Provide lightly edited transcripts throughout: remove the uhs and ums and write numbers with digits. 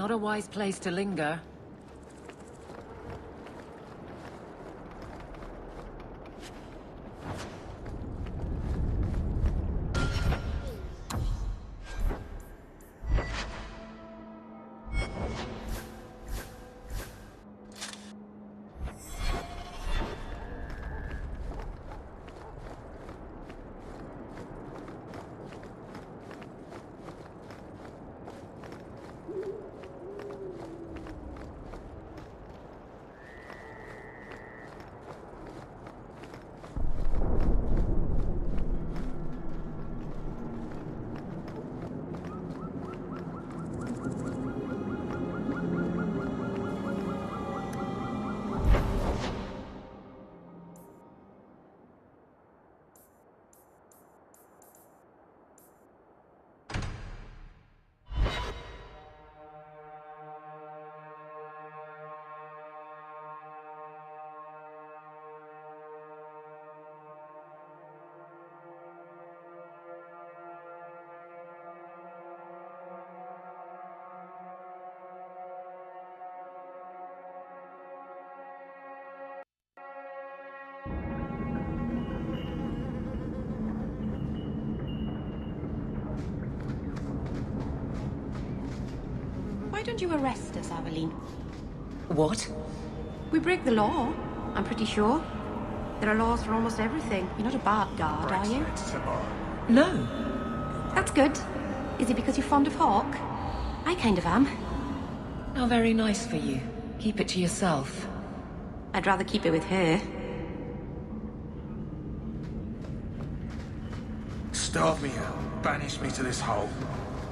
Not a wise place to linger. Why don't you arrest us, Aveline? What? We break the law, I'm pretty sure. There are laws for almost everything. You're not a bad guard, are you? No. That's good. Is it because you're fond of Hawk? I kind of am. How very nice for you. Keep it to yourself. I'd rather keep it with her. Starve me out, banish me to this hole.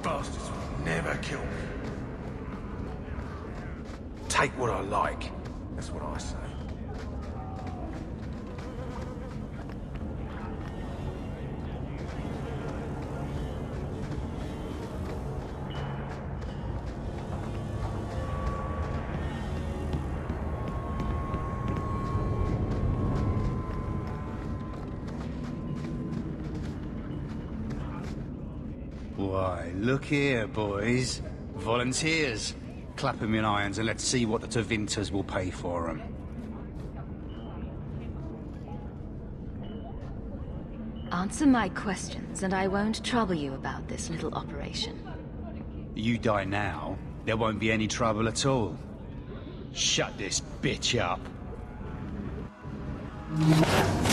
Bastards will never kill me. Take what I like. That's what I say. Why, look here, boys. Volunteers. Clap 'em in irons and let's see what the Tevinters will pay for 'em. Answer my questions, and I won't trouble you about this little operation. You die now, there won't be any trouble at all. Shut this bitch up.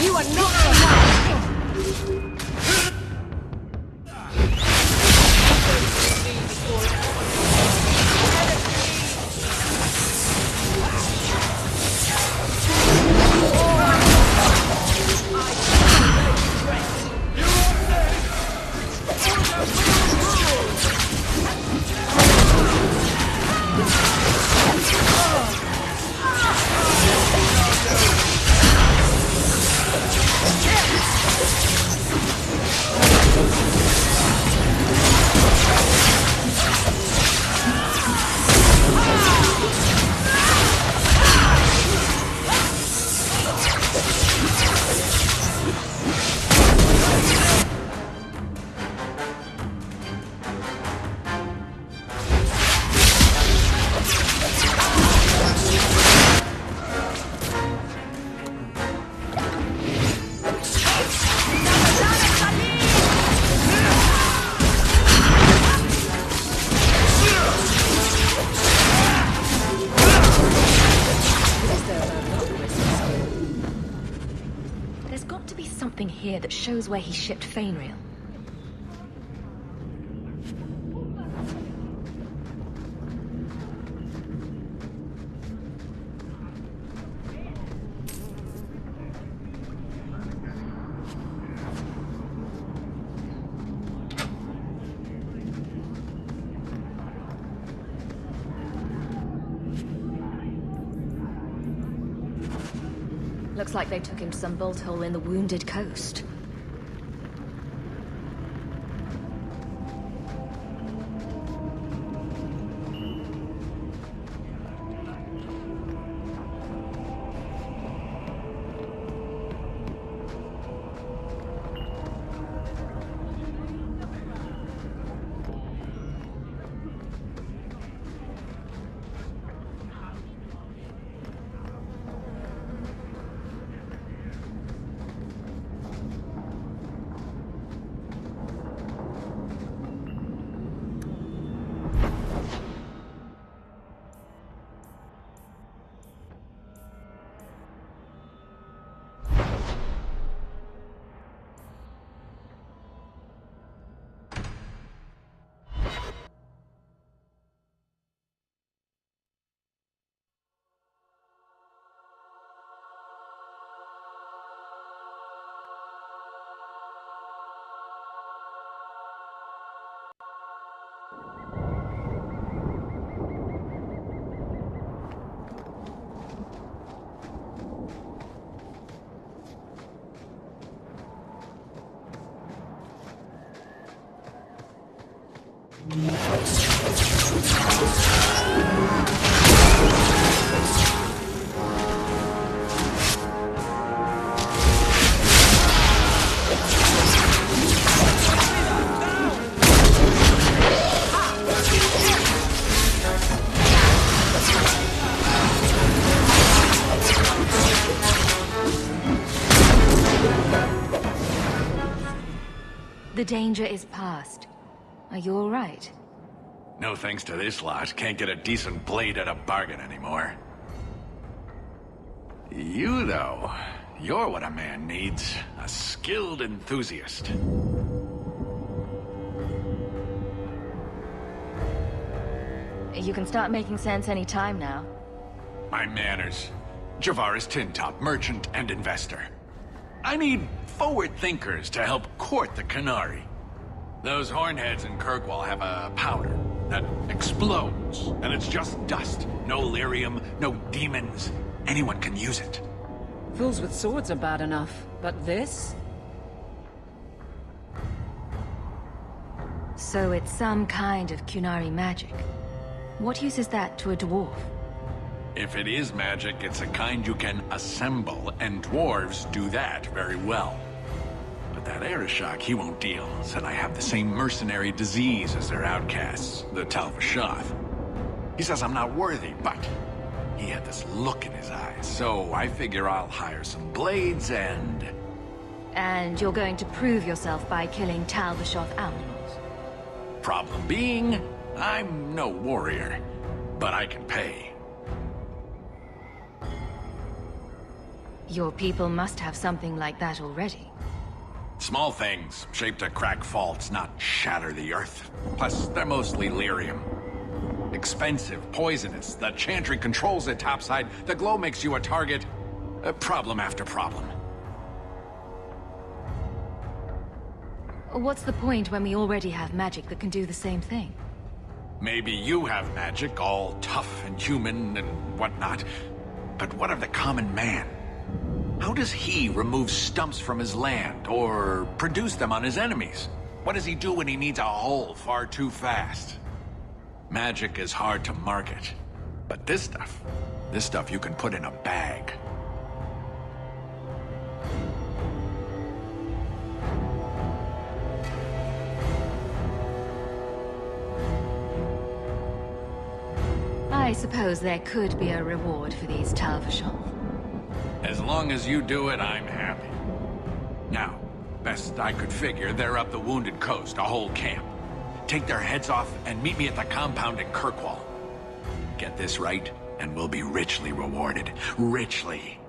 You are not here that shows where he shipped Fainriel. Looks like they took him to some bolt hole in the Wounded Coast. The danger is past. Are you all right? No thanks to this lot, can't get a decent blade at a bargain anymore. You, though, you're what a man needs. A skilled enthusiast. You can start making sense any time now. My manners. Javaris Tintop, merchant and investor. I need forward thinkers to help court the Qunari. Those hornheads in Kirkwall have a powder that explodes, and it's just dust. No lyrium, no demons. Anyone can use it. Fools with swords are bad enough, but this? So it's some kind of Qunari magic. What use is that to a dwarf? If it is magic, it's a kind you can assemble, and dwarves do that very well. But that Arishok, he won't deal. Said I have the same mercenary disease as their outcasts, the Tal Vashoth. He says I'm not worthy, but he had this look in his eyes, so I figure I'll hire some blades and... And you're going to prove yourself by killing Tal Vashoth outlaws? Problem being, I'm no warrior, but I can pay. Your people must have something like that already. Small things, shaped to crack faults, not shatter the earth. Plus, they're mostly lyrium. Expensive, poisonous, the Chantry controls it topside, the glow makes you a target. Problem after problem. What's the point when we already have magic that can do the same thing? Maybe you have magic, all tough and human and whatnot. But what of the common man? How does he remove stumps from his land, or produce them on his enemies? What does he do when he needs a hole far too fast? Magic is hard to market. But this stuff you can put in a bag. I suppose there could be a reward for these Tal Vashoth. As long as you do it, I'm happy. Now, best I could figure, they're up the Wounded Coast, a whole camp. Take their heads off and meet me at the compound in Kirkwall. Get this right, and we'll be richly rewarded. Richly.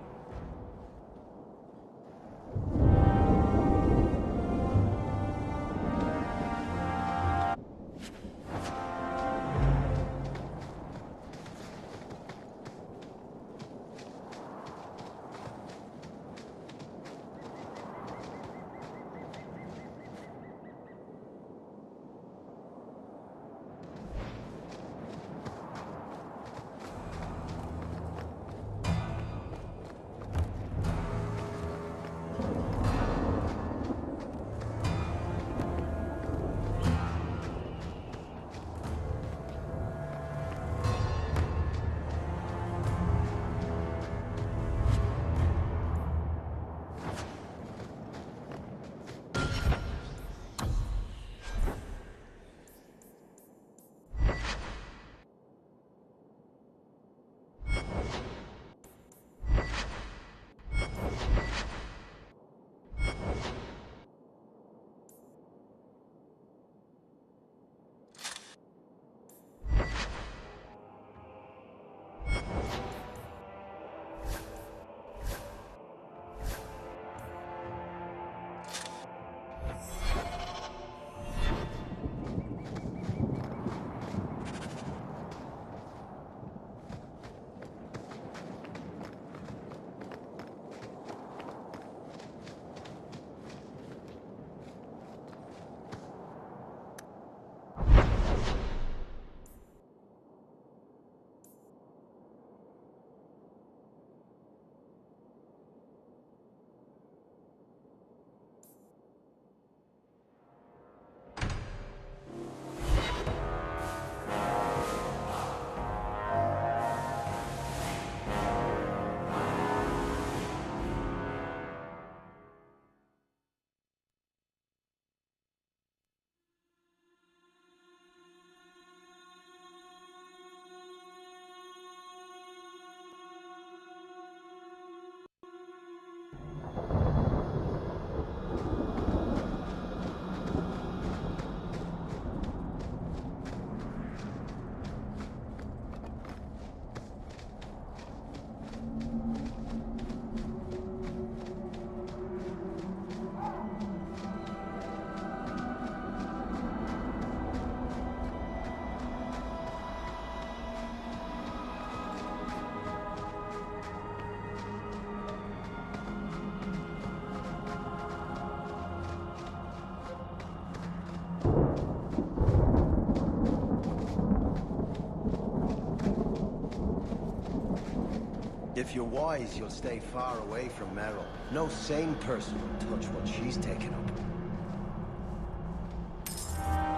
If you're wise, you'll stay far away from Meryl. No sane person will touch what she's taken up.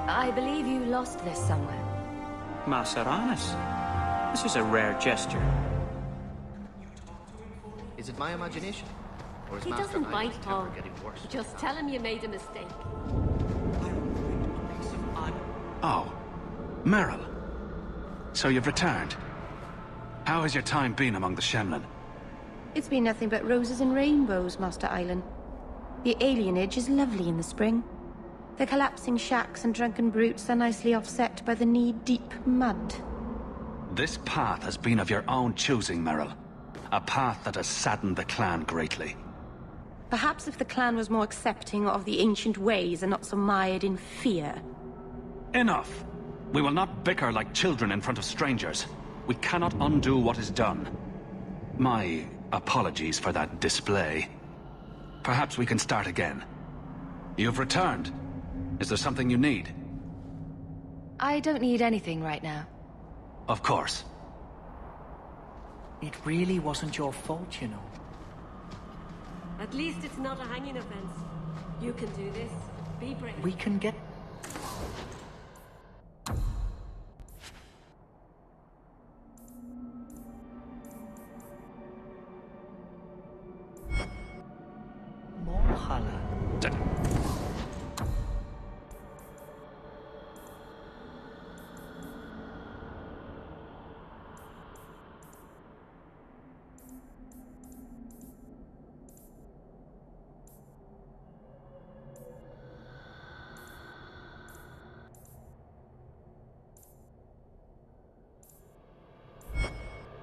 I believe you lost this somewhere. Master Arnis. This is a rare gesture. Is it my imagination? Or is He Master doesn't Ivan's bite, temper Paul. getting worse? Just tell him you made a mistake. Oh, Meryl. So you've returned. How has your time been among the Shemlin? It's been nothing but roses and rainbows, Master Island. The alienage is lovely in the spring. The collapsing shacks and drunken brutes are nicely offset by the knee-deep mud. This path has been of your own choosing, Meryl. A path that has saddened the clan greatly. Perhaps if the clan was more accepting of the ancient ways and not so mired in fear. Enough! We will not bicker like children in front of strangers. We cannot undo what is done. My apologies for that display. Perhaps we can start again. You've returned. Is there something you need? I don't need anything right now. Of course. It really wasn't your fault, you know. At least it's not a hanging offense. You can do this. Be brave. We can get... Morhala.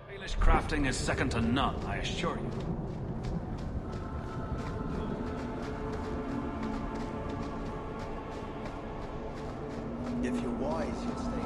Baelish crafting is second to none, I assure you. If you're wise, you'll stay